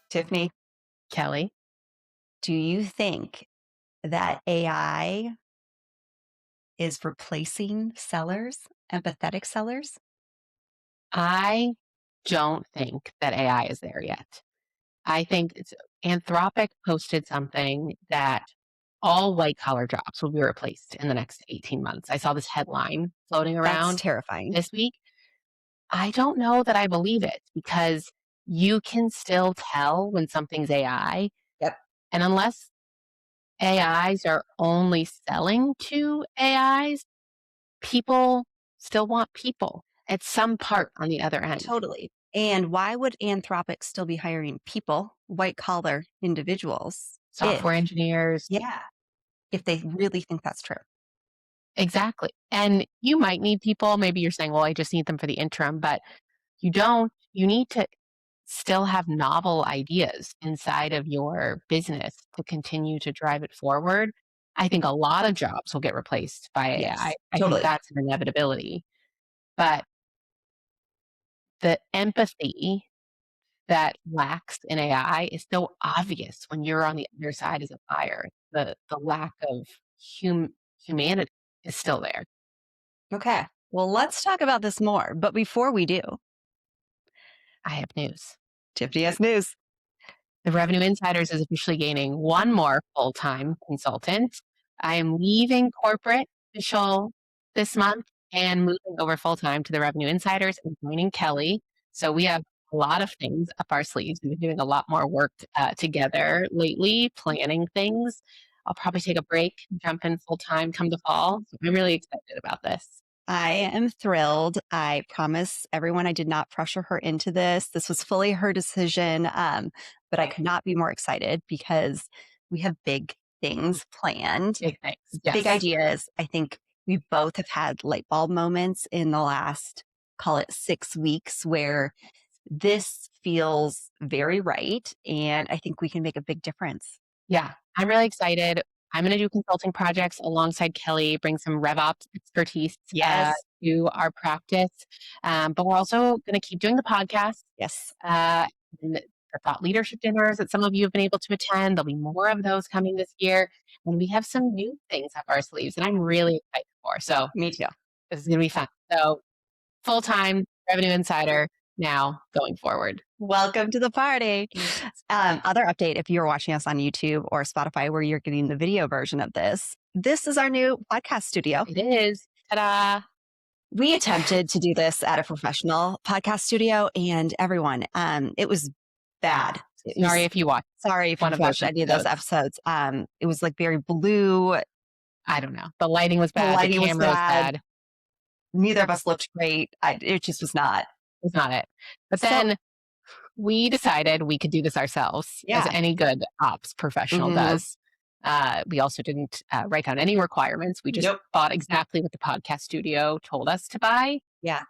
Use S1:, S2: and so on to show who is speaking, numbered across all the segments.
S1: Tiffany,
S2: Kelly,
S1: do you think that AI is replacing sellers, empathetic sellers?
S2: I don't think that AI is there yet. I think Anthropic posted something that all white collar jobs will be replaced in the next 18 months. I saw this headline floating
S1: That's
S2: around
S1: terrifying.
S2: this week. I don't know that I believe it because you can still tell when something's AI.
S1: Yep.
S2: And unless AIs are only selling to AIs, people still want people at some part on the other end.
S1: Totally. And why would Anthropic still be hiring people, white collar individuals,
S2: Software
S1: if,
S2: engineers,
S1: yeah, if they really think that's true?
S2: exactly. And you might need people. Maybe you're saying, well, I just need them for the interim, but you don't. You need to still have novel ideas inside of your business to continue to drive it forward. I think a lot of jobs will get replaced by AI.
S1: Yes,
S2: I think
S1: totally.
S2: that's an inevitability. But the empathy that lacks in AI is so obvious when you're on the other side as a buyer. The lack of humanity is still there.
S1: Okay. Well, let's talk about this more. But before we do,
S2: I have news.
S1: Tiffany has news.
S2: The Revenue Insiders is officially gaining one more full-time consultant. I am leaving corporate official this month and moving over full-time to the Revenue Insiders and joining Kelly. So we have a lot of things up our sleeves. We've been doing a lot more work together lately, planning things. I'll probably take a break, jump in full-time come the fall. So I'm really excited about this.
S1: I am thrilled. I promise everyone I did not pressure her into this. This was fully her decision. But I could not be more excited because we have big things planned,
S2: Big things. Yes.
S1: big ideas. I think we both have had light bulb moments in the last, call it 6 weeks, where this feels very right. And I think we can make a big difference.
S2: Yeah, I'm really excited. I'm going to do consulting projects alongside Kelly, bring some RevOps expertise
S1: Yes.
S2: to our practice. But we're also going to keep doing the podcast
S1: Yes.
S2: and the thought leadership dinners that some of you have been able to attend. There'll be more of those coming this year. And we have some new things up our sleeves that I'm really excited for. So
S1: Me too.
S2: this is going to be fun. So full-time Revenue Insider now going forward.
S1: Welcome to the party. Other update, if you're watching us on YouTube or Spotify, where you're getting the video version of this, this is our new podcast studio.
S2: It is. Ta-da.
S1: We attempted to do this at a professional podcast studio, and everyone, it was bad.
S2: Sorry if you watched.
S1: Sorry if you watched any of those episodes. It was like very blue.
S2: I don't know. The lighting was bad. The camera was bad.
S1: Neither of us looked great. It just was not.
S2: It's not it. But then we decided we could do this ourselves, as any good ops professional does. We also didn't write down any requirements. We just bought exactly what the podcast studio told us to buy.
S1: Yeah.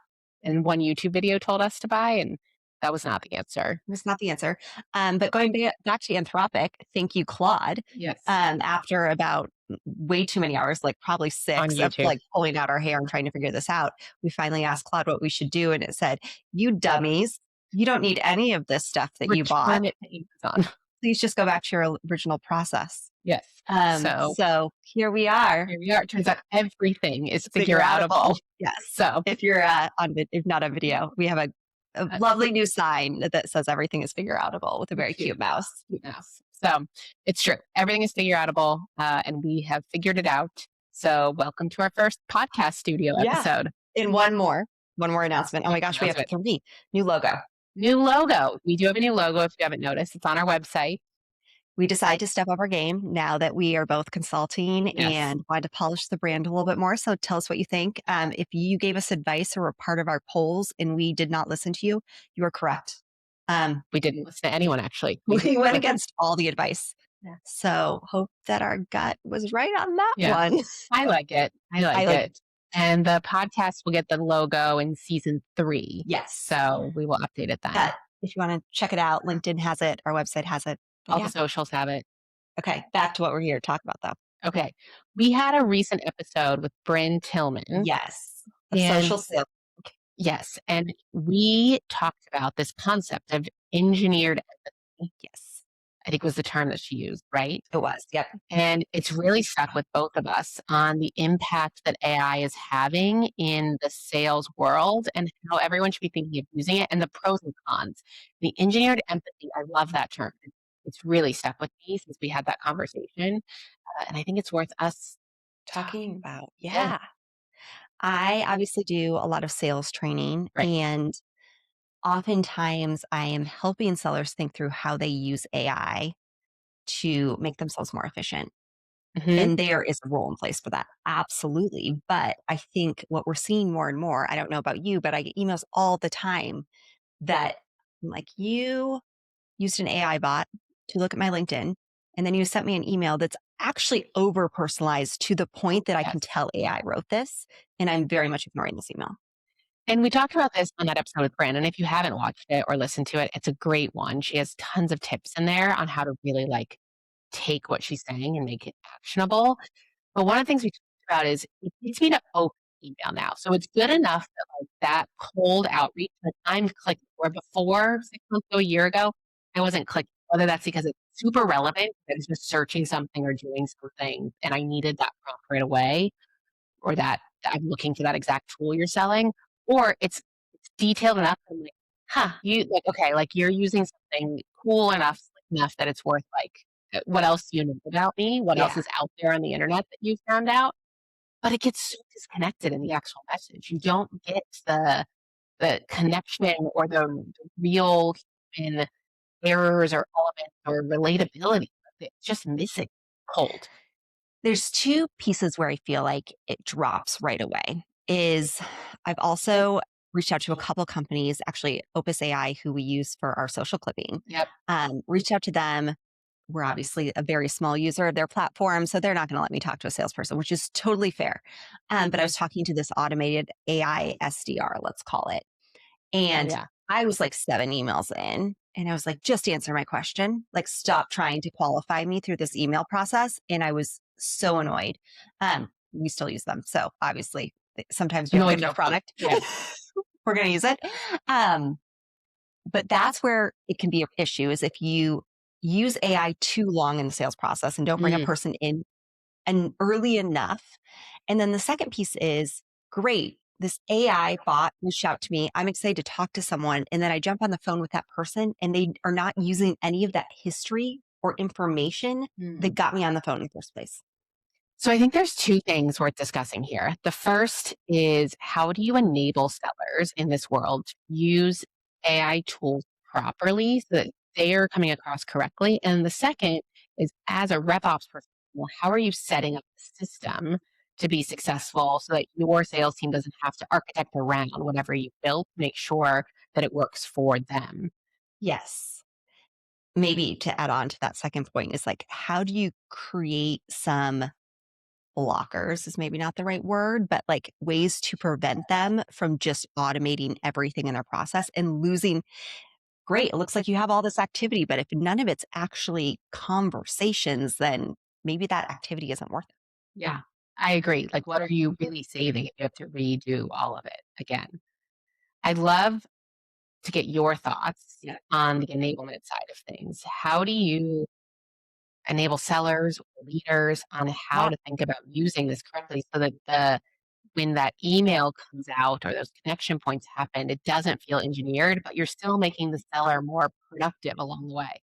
S2: And one YouTube video told us to buy. And that was not the answer.
S1: It was not the answer. But going back to Anthropic, thank you, Claude.
S2: Yes.
S1: After about way too many hours, like probably 6 of like pulling out our hair and trying to figure this out, we finally asked Claude what we should do. And it said, you dummies, you don't need any of this stuff that you bought.
S2: Return it to Amazon.
S1: Please just go back to your original process.
S2: Yes.
S1: So here we are.
S2: Here we are. It turns out everything is figure outable.
S1: Yes.
S2: So
S1: if you're if not a video, we have a lovely new sign that says everything is figure outable with a very cute mouse.
S2: So it's true. Everything is figure outable, and we have figured it out. So welcome to our first podcast studio episode.
S1: And one more announcement. Oh my gosh, we have 3. New logo.
S2: New logo. We do have a new logo if you haven't noticed. It's on our website.
S1: We decided to step up our game now that we are both consulting and wanted to polish the brand a little bit more. So tell us what you think. If you gave us advice or were part of our polls and we did not listen to you, you are correct.
S2: We didn't listen to anyone, actually.
S1: We went against all the advice. So hope that our gut was right on that one.
S2: I like it. I like it. And the podcast will get the logo in season 3.
S1: Yes.
S2: So we will update it then.
S1: If you want to check it out, LinkedIn has it. Our website has it.
S2: All the socials have it.
S1: Okay. Back to what we're here to talk about, though.
S2: Okay. We had a recent episode with Brynn Tillman.
S1: Yes. Social sales.
S2: Yes. And we talked about this concept of engineered empathy.
S1: Yes,
S2: I think was the term that she used, right?
S1: it was. Yep.
S2: And it's really stuck with both of us on the impact that AI is having in the sales world and how everyone should be thinking of using it and the pros and cons. The engineered empathy, I love that term. It's really stuck with me since we had that conversation. And I think it's worth us
S1: Talking
S2: talking.
S1: about,
S2: Yeah,
S1: yeah. I obviously do a lot of sales training,
S2: right.
S1: and oftentimes I am helping sellers think through how they use AI to make themselves more efficient.
S2: Hmm.
S1: And there is a role in place for that. Absolutely. But I think what we're seeing more and more, I don't know about you, but I get emails all the time that I'm like, you used an AI bot to look at my LinkedIn, and then you sent me an email that's actually over personalized to the point that I can
S2: Yes.
S1: tell AI wrote this. And I'm very much ignoring this email.
S2: And we talked about this on that episode with Brandon. If you haven't watched it or listened to it, it's a great one. She has tons of tips in there on how to really like take what she's saying and make it actionable. But one of the things we talked about is it needs me to open email now. So it's good enough that like that cold outreach that I'm clicking where before 6 months ago, a year ago, I wasn't clicking. Whether that's because it's super relevant, I was just searching something or doing something and I needed that prompt right away, or that I'm looking for that exact tool you're selling, or it's detailed enough. I'm like, huh, you like okay, like you're using something cool enough, slick enough that it's worth like what else do you know about me? What else
S1: Yeah.
S2: is out there on the internet that you found out? But it gets so disconnected in the actual message. You don't get the connection or the real human errors or elements or relatability. It's just missing cold.
S1: There's two pieces where I feel like it drops right away. Is I've also reached out to a couple companies, actually Opus AI, who we use for our social clipping.
S2: Yep.
S1: Reached out to them. We're obviously a very small user of their platform, so they're not going to let me talk to a salesperson, which is totally fair. But I was talking to this automated AI SDR, let's call it.
S2: Oh
S1: And
S2: yeah.
S1: I was like 7 emails in, and I was like, "Just answer my question. Like, stop trying to qualify me through this email process." And I was so annoyed. We still use them. So obviously, sometimes you have
S2: No
S1: good enough
S2: joke.
S1: product.
S2: Yeah.
S1: We're going to use it. Um, but that's where it can be an issue is if you use AI too long in the sales process and don't bring a
S2: Mm.
S1: person in and early enough. And then the second piece is great. This AI bot reached out to me. I'm excited to talk to someone. And then I jump on the phone with that person and they are not using any of that history or information that
S2: Mm.
S1: got me on the phone in the first place.
S2: So I think there's two things worth discussing here. The first is how do you enable sellers in this world to use AI tools properly so that they are coming across correctly? And the second is as a RevOps professional, how are you setting up the system to be successful so that your sales team doesn't have to architect around whatever you built to make sure that it works for them?
S1: Yes. Maybe to add on to that second point is like, how do you create some blockers is maybe not the right word, but like ways to prevent them from just automating everything in their process and losing. Great. It looks like you have all this activity, but if none of it's actually conversations, then maybe that activity isn't worth it.
S2: Yeah, I agree. Like, what are you really saving if you have to redo all of it again? I'd love to get your thoughts
S1: Yeah.
S2: on the enablement side of things. How do you enable sellers or leaders on how
S1: Yeah.
S2: to think about using this correctly so that when that email comes out or those connection points happen, it doesn't feel engineered, but you're still making the seller more productive along the way.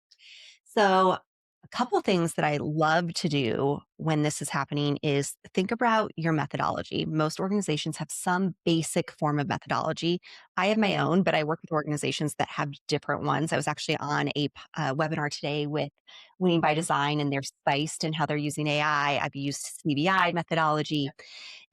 S1: So, a couple things that I love to do when this is happening is think about your methodology. Most organizations have some basic form of methodology. I have my own, but I work with organizations that have different ones. I was actually on a webinar today with Winning by Design and their Spiced and how they're using AI. I've used CBI methodology.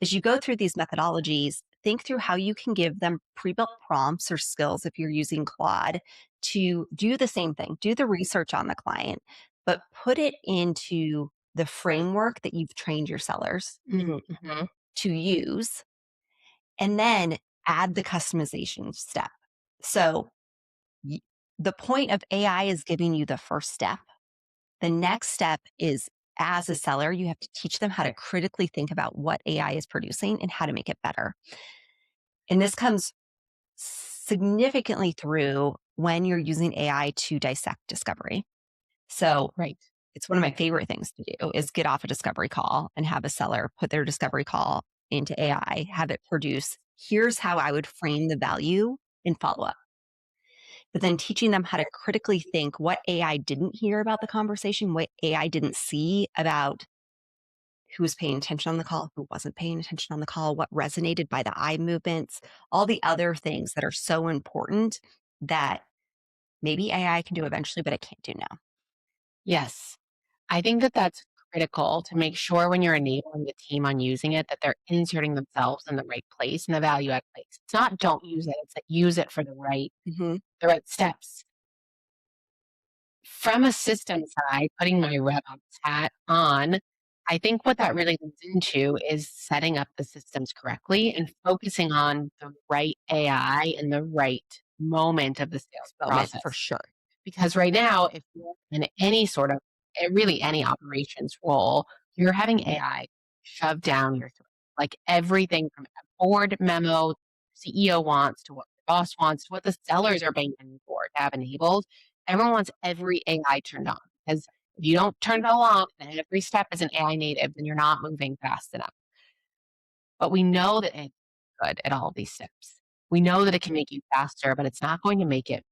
S1: As you go through these methodologies, think through how you can give them pre built prompts or skills if you're using Claude to do the same thing, do the research on the client, but put it into the framework that you've trained your sellers
S2: Mhm.
S1: to use, and then add the customization step. So, y- the point of AI is giving you the first step. The next step is as a seller, you have to teach them how to critically think about what AI is producing and how to make it better. And this comes significantly through when you're using AI to dissect discovery. So
S2: Right.
S1: it's one of my favorite things to do is get off a discovery call and have a seller put their discovery call into AI, have it produce, here's how I would frame the value in follow up. But then teaching them how to critically think what AI didn't hear about the conversation, what AI didn't see about who was paying attention on the call, who wasn't paying attention on the call, what resonated by the eye movements, all the other things that are so important that maybe AI can do eventually, but it can't do now.
S2: Yes. I think that that's critical to make sure when you're enabling the team on using it that they're inserting themselves in the right place and the value add place. It's not don't use it, it's that use it for
S1: Hmm.
S2: the right steps. From a system side, putting my RevOps hat on, I think what that really leads into is setting up the systems correctly and focusing on the right AI in the right moment of the sales
S1: Moment for
S2: process.
S1: sure.
S2: Because right now, if you're in any sort of really any operations role, you're having AI shoved down your throat. Like everything from a board memo, CEO wants to what the boss wants to what the sellers are paying for to have enabled. Everyone wants every AI turned on because if you don't turn it all on and every step is an AI native, then you're not moving fast enough. But we know that it's good at all of these steps. We know that it can make you faster, but it's not going to make it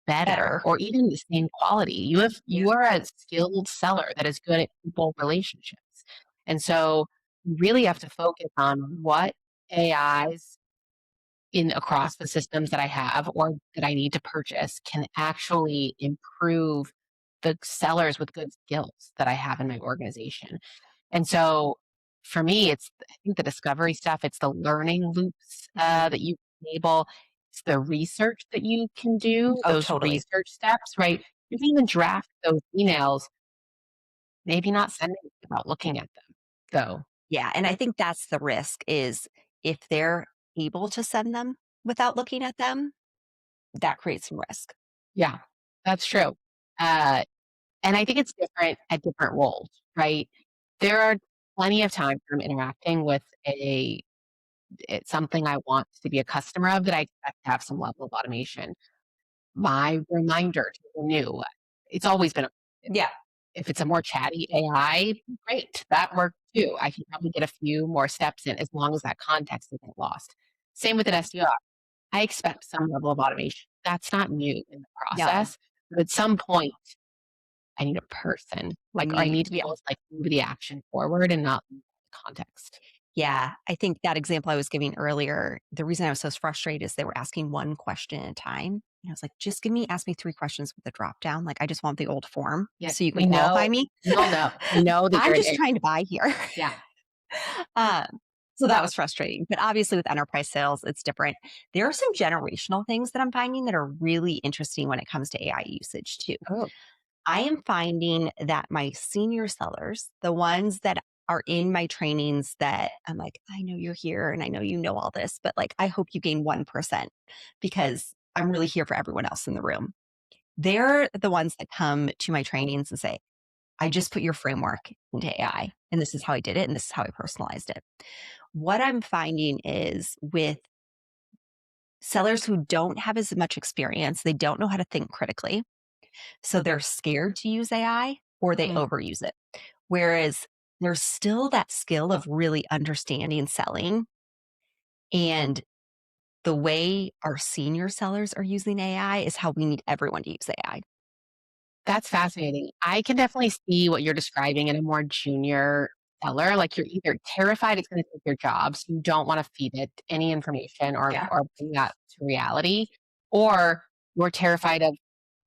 S2: better
S1: Better.
S2: or even the same quality.
S1: Yeah.
S2: You are a skilled seller that is good at people relationships. And so you really have to focus on what AIs in across the systems that I have or that I need to purchase can actually improve the sellers with good skills that I have in my organization. And so for me, it's I think the discovery stuff, it's the learning loops
S1: Mhm.
S2: that you enable, it's the research that you can do,
S1: Oh,
S2: those
S1: totally.
S2: research steps, right? You can even draft those emails, maybe not sending without looking at them, though.
S1: Yeah, and I think that's the risk is if they're able to send them without looking at them, that creates some risk.
S2: Yeah, that's true. Uh, and I think it's different at different roles, right? There are plenty of times when I'm interacting with it's something I want to be a customer of that I expect to have some level of automation. My reminder to renew, it's always been
S1: Yeah.
S2: if it's a more chatty AI, great, that works too. I can probably get a few more steps in as long as that context isn't lost. Same with an SDR. I expect some level of automation. That's not new in the
S1: No,
S2: process, but at some point, I need a person, like, or I need to be
S1: yeah.
S2: able to, like, move the action forward and not lose the context.
S1: Yeah, I think that example I was giving earlier, the reason I was so frustrated is they were asking one question at a time. And I was like, just ask me three questions with a drop down. Like, I just want the old form
S2: Yeah,
S1: so you can qualify me.
S2: we all know. We know that
S1: I'm
S2: you're an
S1: just
S2: A
S1: trying to buy here.
S2: yeah.
S1: um, so that was frustrating. But obviously, with enterprise sales, it's different. There are some generational things that I'm finding that are really interesting when it comes to AI usage, too.
S2: Oh,
S1: I am finding that my senior sellers, the ones that are in my trainings that I'm like, I know you're here and I know you know all this, but like, I hope you gain 1% because I'm really here for everyone else in the room. They're the ones that come to my trainings and say, I just put your framework into AI and this is how I did it and this is how I personalized it. What I'm finding is with sellers who don't have as much experience, they don't know how to think critically. So they're scared to use AI or they
S2: mhm.
S1: overuse it. Whereas there's still that skill of really understanding selling. And the way our senior sellers are using AI is how we need everyone to use AI.
S2: That's fascinating. I can definitely see what you're describing in a more junior seller. Like you're either terrified it's going to take your job, so you don't want to feed it any information
S1: Yeah.
S2: or bring that to reality, or you're terrified of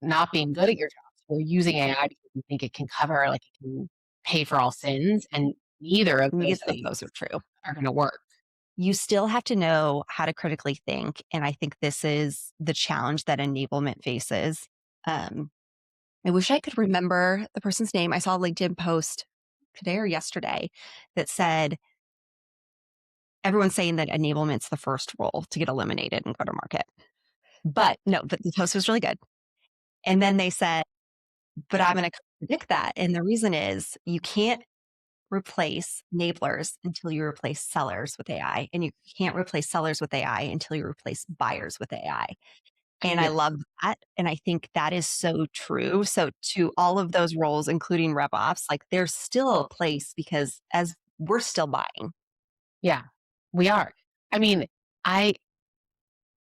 S2: not being good at your job. So you're using AI because you think it can cover, like it can pay for all sins, and neither of those
S1: Neither of
S2: things
S1: those are true.
S2: are going to work.
S1: You still have to know how to critically think. And I think this is the challenge that enablement faces. Um, I wish I could remember the person's name. I saw a LinkedIn post today or yesterday that said, everyone's saying that enablement's the first role to get eliminated and go to market. But no, the post was really good. And then they said, but I'm going to predict that. And the reason is you can't replace enablers until you replace sellers with AI. And you can't replace sellers with AI until you replace buyers with AI. And I
S2: Yes,
S1: love that, and I think that is so true. So to all of those roles, including RevOps, like, there's still a place because as we're still buying.
S2: yeah, we are. I mean, I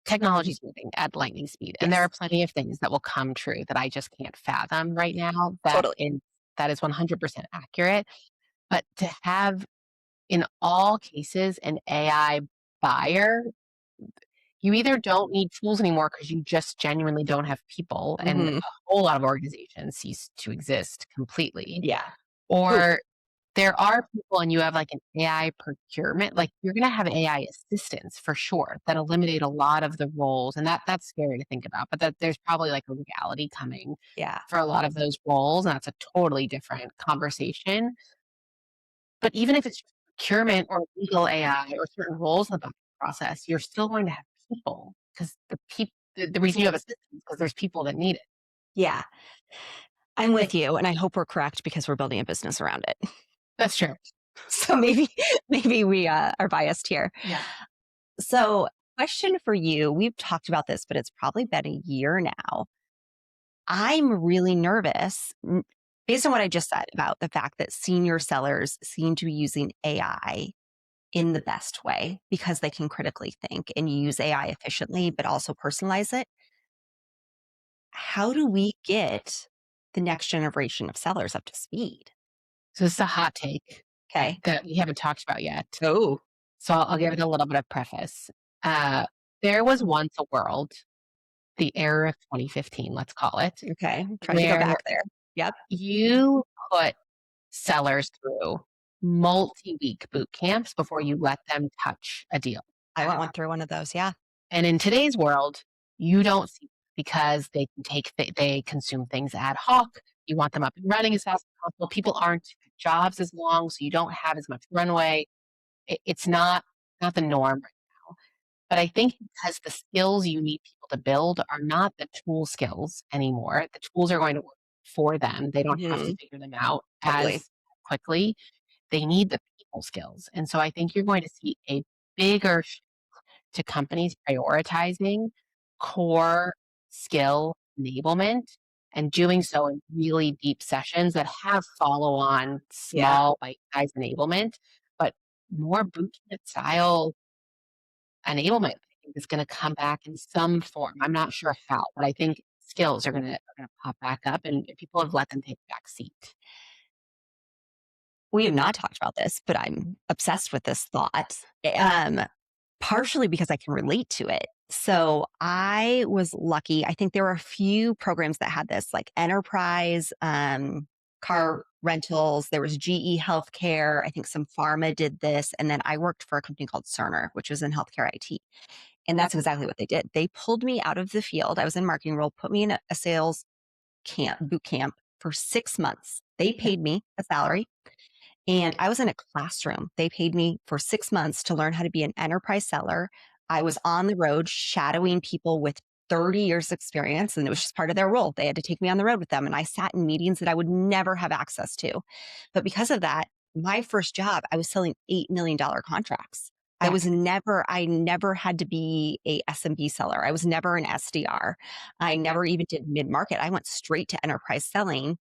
S2: technology is moving at lightning speed, and there
S1: Yes,
S2: are plenty of things that will come true that I just can't fathom right now.
S1: totally.
S2: That is 100% accurate. But to have, in all cases, an AI buyer, you either don't need tools anymore because you just genuinely don't have people, and a
S1: Mhm.
S2: whole lot of organizations cease to exist completely,
S1: Yeah. Ooh,
S2: or there are people and you have like an AI procurement, like you're gonna have AI assistants for sure that eliminate a lot of the roles, and that's scary to think about, but that there's probably like a reality coming
S1: yeah.
S2: for a lot of those roles, and that's a totally different conversation. But even if it's just procurement or legal AI or certain roles in the buying process, you're still going to have people because the reason you have a system is because there's people that need it.
S1: Yeah. I'm with you, and I hope we're correct because we're building a business around it.
S2: That's true.
S1: So maybe we, are biased here.
S2: Yeah.
S1: So, question for you, we've talked about this, but it's probably been a year now. I'm really nervous, based on what I just said about the fact that senior sellers seem to be using AI in the best way because they can critically think and use AI efficiently, but also personalize it. How do we get the next generation of sellers up to speed?
S2: So this is a hot take
S1: Okay.
S2: that we haven't talked about yet.
S1: Oh,
S2: So I'll give it a little bit of preface. Uh, there was once a world, the era of 2015, let's call it,
S1: okay. Trying to go
S2: where
S1: back there. Yep.
S2: you put sellers through multi-week boot camps before you let them touch a deal.
S1: I went through one of those. Yeah.
S2: And in today's world, you don't see because they can they consume things ad hoc. You want them up and running as fast as possible. People aren't at jobs as long, so you don't have as much runway. It's not the norm right now. But I think because the skills you need people to build are not the tool skills anymore. The tools are going to work for them. They don't have to
S1: Hmm.
S2: figure them out
S1: Totally.
S2: as quickly. They need the people skills. And so I think you're going to see a bigger to companies prioritizing core skill enablement and doing so in really deep sessions that have follow on
S1: Yeah.
S2: small bite sized enablement, but more boot camp style enablement I think is going to come back in some form. I'm not sure how, but I think skills are going to pop back up and people have let them take a back seat.
S1: We have not talked about this, but I'm obsessed with this thought. Partially because I can relate to it. So I was lucky. I think there were a few programs that had this, like enterprise, car rentals. There was GE Healthcare. I think some pharma did this. And then I worked for a company called Cerner, which was in healthcare IT. And that's exactly what they did. They pulled me out of the field. I was in marketing role, put me in a sales boot camp for 6 months. They paid me a salary and I was in a classroom. They paid me for 6 months to learn how to be an enterprise seller. I was on the road shadowing people with 30 years experience, and it was just part of their role. They had to take me on the road with them. And I sat in meetings that I would never have access to. But because of that, my first job, I was selling $8 million contracts.
S2: Yeah.
S1: I never had to be a SMB seller. I was never an SDR. I never even did mid market. I went straight to enterprise selling.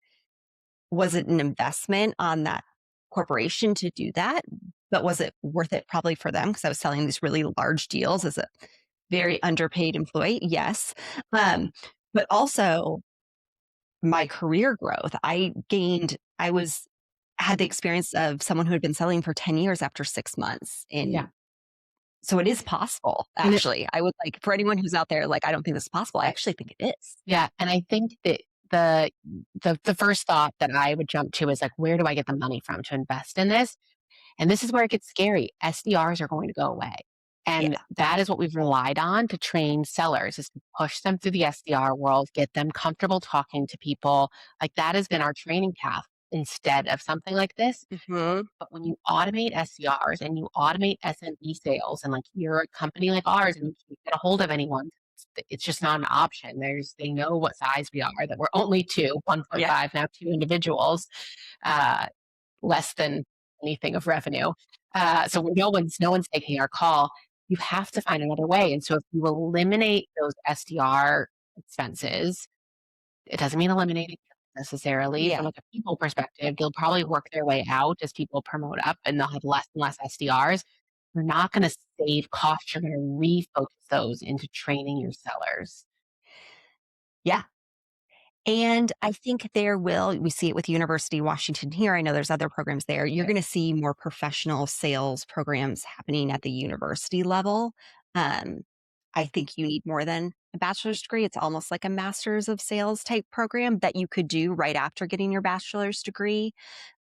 S1: Was it an investment on that corporation to do that? But was it worth it probably for them? Because I was selling these really large deals as a very underpaid employee. Yes. Um, but also my career growth. I was had the experience of someone who had been selling for 10 years after 6 months.
S2: Yeah.
S1: And so it is possible,
S2: And it,
S1: actually. I would like for anyone who's out there, like, I don't think this is possible. I actually think it is.
S2: yeah. And I think that the the first thought that I would jump to is like, where do I get the money from to invest in this? And this is where it gets scary. SDRs are going to go away. And
S1: Yeah.
S2: that is what we've relied on to train sellers is to push them through the SDR world, get them comfortable talking to people. Like that has been our training path instead of something like this.
S1: Hmm.
S2: But when you automate SDRs and you automate SMB sales and like you're a company like ours and you can't get a hold of anyone, it's just not an option. They know what size we are, that we're only two,
S1: Yeah.
S2: 1.5, now two individuals. Uh, Less than anything of revenue. So no one's taking our call. you have to find another way. And so if you eliminate those SDR expenses, it doesn't mean eliminating necessarily from
S1: Yeah.
S2: like a people perspective. They'll probably work their way out as people promote up and they'll have less and less SDRs. You're not going to save costs. You're going to refocus those into training your sellers.
S1: Yeah. And I think we see it with University of Washington here. I know there's other programs there. You're
S2: Right.
S1: going to see more professional sales programs happening at the university level. Um, I think you need more than a bachelor's degree. It's almost like a master's of sales type program that you could do right after getting your bachelor's degree.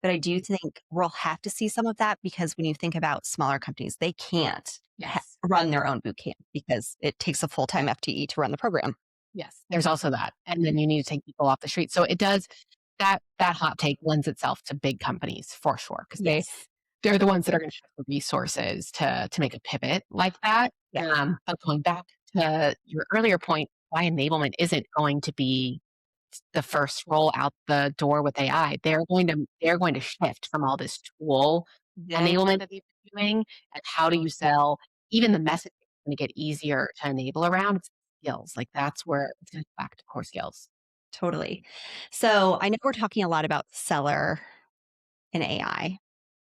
S1: But I do think we'll have to see some of that because when you think about smaller companies, they can't
S2: Yes.
S1: run their own boot camp because it takes a full time FTE to run the program.
S2: Yes. There's also that. And then you need to take people off the street. So it does that hot take lends itself to big companies for sure. Because
S1: Yes.
S2: they're the ones that are going to have the resources to make a pivot like that.
S1: Yeah.
S2: But going back to your earlier point, why enablement isn't going to be the first roll out the door with AI. They're going to shift from all this tool enablement that they've been doing, and how do you sell? Even the message is going to get easier to enable around it's skills. Like that's where it's going to go back to core skills.
S1: Totally. So I know we're talking a lot about seller and AI,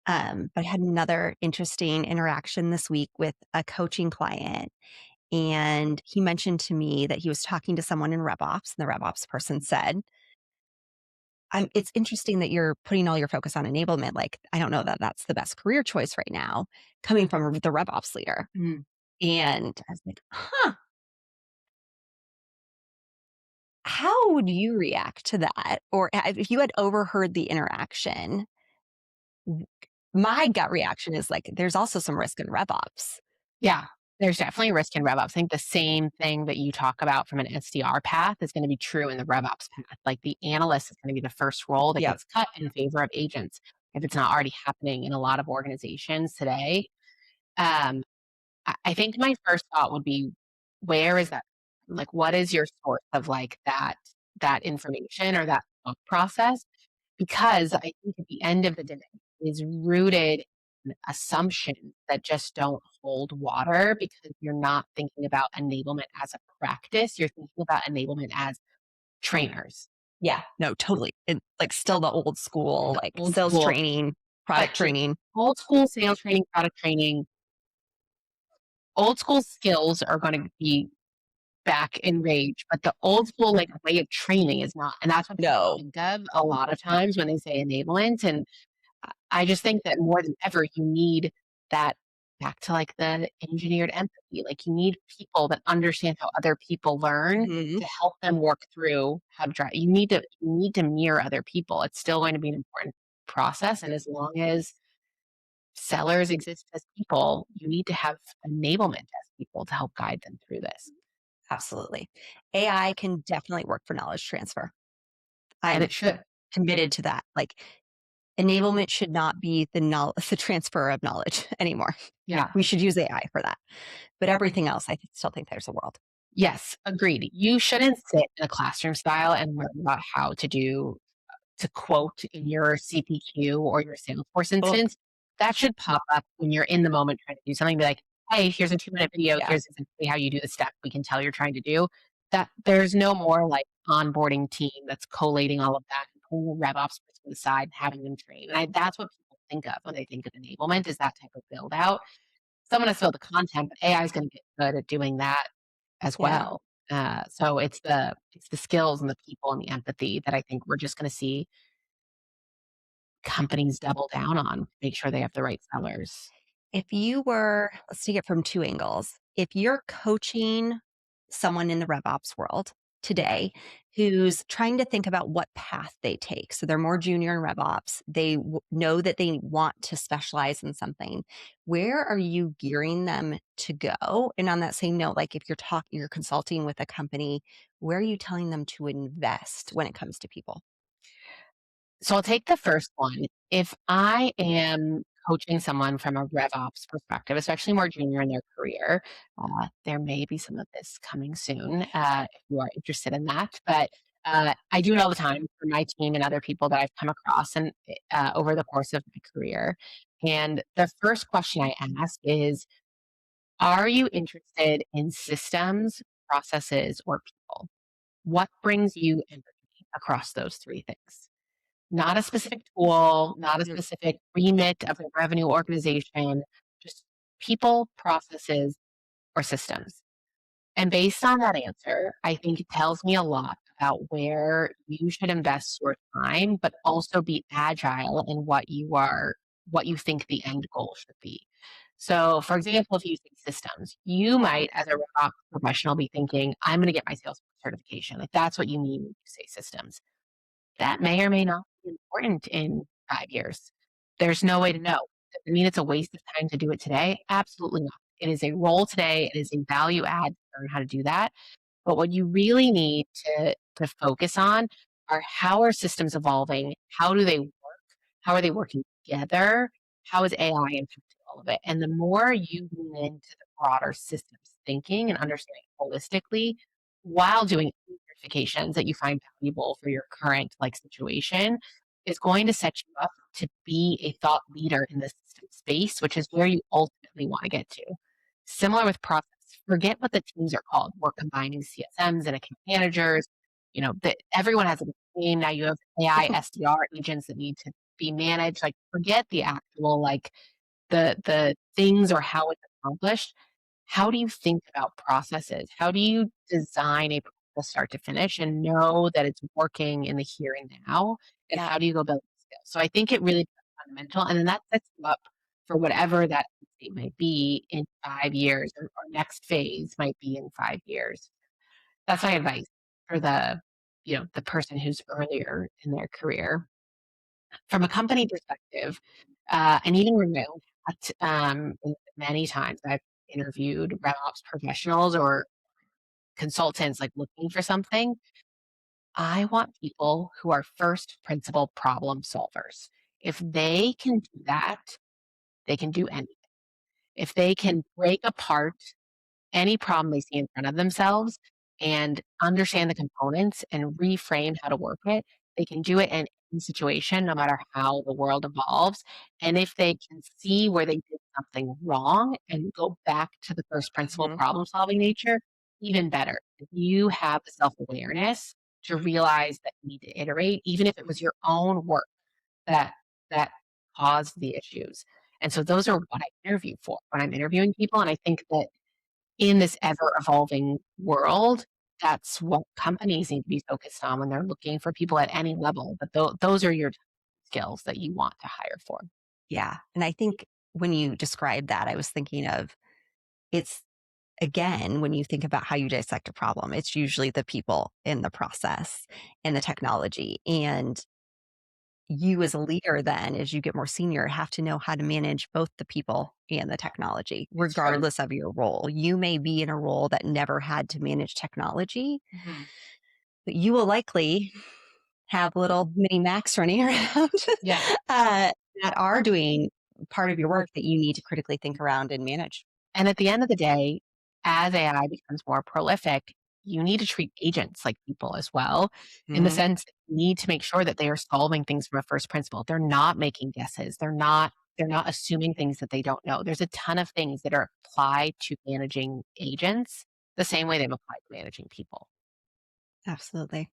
S1: but I had another interesting interaction this week with a coaching client. And he mentioned to me that he was talking to someone in RevOps, and the RevOps person said, it's interesting that you're putting all your focus on enablement. Like, I don't know that that's the best career choice right now, coming from the RevOps leader.
S2: Mm.
S1: And I was like, huh, how would you react to that? Or if you had overheard the interaction, my gut reaction is like, there's also some risk in RevOps.
S2: Yeah, there's definitely risk in RevOps. I think the same thing that you talk about from an SDR path is going to be true in the RevOps path. Like the analyst is going to be the first role that
S1: Yep.
S2: gets cut in favor of agents if it's not already happening in a lot of organizations today. Um, I think my first thought would be, where is that? Like, what is your source of like that information or that thought process? Because I think at the end of the day, is rooted in assumptions that just don't hold water because you're not thinking about enablement as a practice. You're thinking about enablement as trainers.
S1: Yeah. No, totally. And like still the old school,
S2: The
S1: like
S2: old
S1: sales
S2: school,
S1: training,
S2: but
S1: product
S2: the
S1: training.
S2: old school sales training, product training, old school skills are going to be back in rage, but the old school like way of training is not. And that's what people
S1: No.
S2: think of a lot of times when they say enablement. And I just think that more than ever, you need that back to like the engineered empathy. Like you need people that understand how other people learn
S1: Mhm.
S2: to help them work through how to drive. You need to mirror other people. It's still going to be an important process. And as long as sellers exist as people, you need to have enablement as people to help guide them through this.
S1: Absolutely. AI can definitely work for knowledge transfer.
S2: And
S1: I'm
S2: it should.
S1: committed to that. Like enablement should not be the knowledge, the transfer of knowledge anymore.
S2: Yeah.
S1: We should use AI for that. But everything else, still think there's a world.
S2: Yes, agreed. You shouldn't sit in a classroom style and learn about how to quote in your CPQ or your Salesforce
S1: Oh,
S2: instance. That should pop up when you're in the moment trying to do something. Be like, hey, here's a 2-minute video.
S1: yeah.
S2: Here's exactly how you do the step. We can tell you're trying to do that. There's no more like onboarding team that's collating all of that and pulling RevOps person to the side and having them train. That's what people think of when they think of enablement is that type of build out. Someone has to build the content, but AI is going to get good at doing that as
S1: Yeah.
S2: well. So it's the skills and the people and the empathy that I think we're just going to see companies double down on, make sure they have the right sellers.
S1: If you were, let's take it from two angles. If you're coaching someone in the RevOps world today who's trying to think about what path they take, so they're more junior in RevOps, they know that they want to specialize in something. Where are you gearing them to go? And on that same note, like if you're consulting with a company, where are you telling them to invest when it comes to people?
S2: So I'll take the first one. If I am coaching someone from a RevOps perspective, especially more junior in their career, there may be some of this coming soon if you are interested in that. But I do it all the time for my team and other people that I've come across and over the course of my career. And the first question I ask is, Are you interested in systems, processes, or people? What brings you energy across those three things? Not a specific tool, not a
S1: Mm.
S2: specific remit of a revenue organization, just people, processes, or systems. And based on that answer, I think it tells me a lot about where you should invest your time, but also be agile in what you think the end goal should be. So, for example, if you say systems, you might, as a RevOps professional, be thinking, I'm going to get my sales certification. Like that's what you mean when you say systems. That may or may not be important in 5 years. There's no way to know. Does it mean it's a waste of time to do it today? Absolutely not. It is a role today. It is a value add to learn how to do that. But what you really need to focus on are how are systems evolving? How do they work? How are they working together? How is AI impacting all of it? And the more you lean into the broader systems thinking and understanding holistically while doing certifications that you find valuable for your current like situation is going to set you up to be a thought leader in the system space, which is where you ultimately want to get to. Similar with process. Forget what the teams are called. We're combining CSMs and account managers. You know, that everyone has a name. Now you have AI SDR agents that need to be managed. Like forget the actual like the things or how it's accomplished. How do you think about processes? How do you design a process start to finish and know that it's working in the here and now? And
S1: Yeah.
S2: how do you go build skills? So I think it really is fundamental. And then that sets you up for whatever that state might be in 5 years or next phase might be in 5 years. That's my advice for the person who's earlier in their career. From a company perspective, and even remote, many times I've interviewed RevOps professionals or consultants like looking for something. I want people who are first principle problem solvers. If they can do that, they can do anything. If they can break apart any problem they see in front of themselves and understand the components and reframe how to work it, they can do it in any situation, no matter how the world evolves. And if they can see where they did something wrong and go back to the first principle
S1: Mhm.
S2: problem solving nature, even better. If you have the self awareness to realize that you need to iterate, even if it was your own work that that caused the issues. And so those are what I interview for when I'm interviewing people. And I think that in this ever evolving world, that's what companies need to be focused on when they're looking for people at any level. But those are your skills that you want to hire for.
S1: Yeah. And I think when you described that, I was thinking of it's again, when you think about how you dissect a problem, it's usually the people in the process and the technology. And you as a leader then, as you get more senior, have to know how to manage both the people and the technology,
S2: It's true.
S1: regardless of your role. You may be in a role that never had to manage technology,
S2: Mhm.
S1: but you will likely have little mini Macs running around
S2: Yeah.
S1: that are doing part of your work that you need to critically think around and manage.
S2: And at the end of the day, as AI becomes more prolific, you need to treat agents like people as well, in the
S1: Mhm.
S2: sense that you need to make sure that they are solving things from a first principle. They're not making guesses. They're not assuming things that they don't know. There's a ton of things that are applied to managing agents the same way they've applied to managing people.
S1: Absolutely.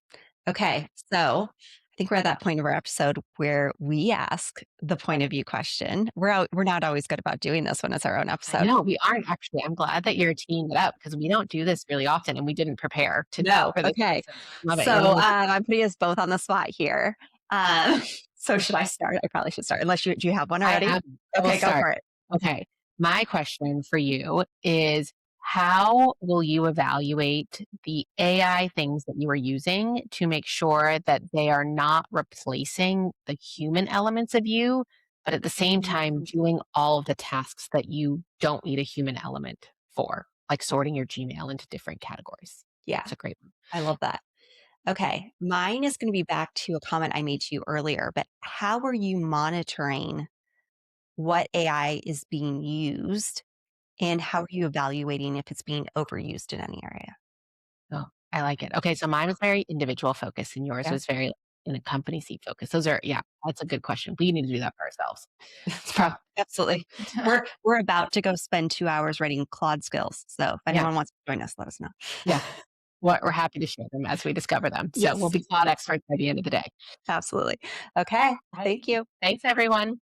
S1: Okay, so I think we're at that point of our episode where we ask the point of view question. We're not always good about doing this when it's our own
S2: I
S1: episode.
S2: know we aren't actually. I'm glad that you're teeing it up because we don't do this really often and we didn't prepare to
S1: No.
S2: for this
S1: Okay.
S2: episode. Love it. You're
S1: So
S2: gonna
S1: I'm putting us both on the spot here. Um, so should I start? I probably should start. Unless you do you have one
S2: I
S1: already?
S2: have we'll
S1: Okay, go
S2: start.
S1: for it.
S2: Okay. My question for you is how will you evaluate the AI things that you are using to make sure that they are not replacing the human elements of you, but at the same time doing all of the tasks that you don't need a human element for, like sorting your Gmail into different categories?
S1: Yeah,
S2: That's a great one.
S1: I love that. Okay, mine is going to be back to a comment I made to you earlier. But how are you monitoring what AI is being used, and how are you evaluating if it's being overused in any area?
S2: Oh, I like it. Okay, so mine was very individual focused and yours
S1: Yeah.
S2: was very in a company seat focus? Those are, yeah, that's a good question. We need to do that for ourselves. It's probably,
S1: Absolutely. We're about to go spend 2 hours writing Claude skills. So if
S2: yeah,
S1: anyone wants to join us, let us know.
S2: yeah. We're happy to share them as we discover them. So we'll
S1: Yes.
S2: be cloud experts by the end of the day.
S1: Absolutely. Okay.
S2: Right.
S1: Thank you.
S2: Thanks, everyone.